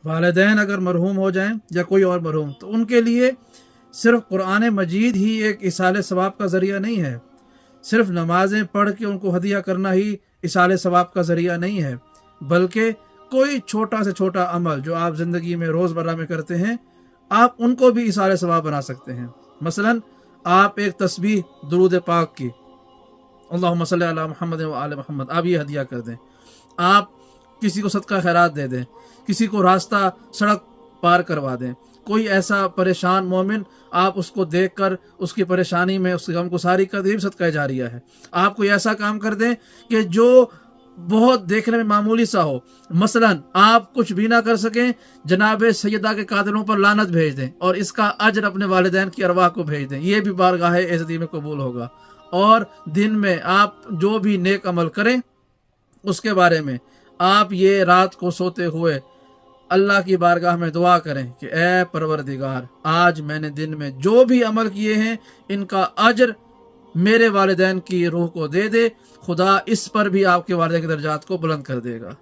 वालिदैन अगर मरहूम हो जाएं या कोई और मरहूम, तो उनके लिए सिर्फ कुरान मजीद ही एक इसाले सवाब का ज़रिया नहीं है, सिर्फ नमाजें पढ़ के उनको हदिया करना ही इसाले सवाब का ज़रिया नहीं है, बल्कि कोई छोटा से छोटा अमल जो आप ज़िंदगी में रोज़मर्रा में करते हैं, आप उनको भी इसाले सवाब बना सकते हैं। मसलन आप एक तस्बीह दुरूद पाक की, अल्लाहुम्मा सल्ली अला मुहम्मद व आले मुहम्मद, आप ये हदिया कर दें। आप किसी को सदका खैरात दे दें, किसी को रास्ता सड़क पार करवा दें, कोई ऐसा परेशान मोमिन आप उसको देखकर उसकी परेशानी में उसके गम को सारी कर दें, सदका जारिया है। आप कोई ऐसा काम कर दें कि जो बहुत देखने में मामूली सा हो, मसलन आप कुछ भी ना कर सकें, जनाब सैयदा के कातिलों पर लानत भेज दें और इसका अजर अपने वालिदैन की अरवाह को भेज दें, ये भी बारगाह इज़्ज़ती में कबूल होगा। और दिन में आप जो भी नेक अमल करें उसके बारे में आप ये रात को सोते हुए अल्लाह की बारगाह में दुआ करें कि ए परवरदिगार, आज मैंने दिन में जो भी अमल किए हैं इनका अजर मेरे वालिदैन की रूह को दे दे, खुदा इस पर भी आपके वालिदैन के दर्जात को बुलंद कर देगा।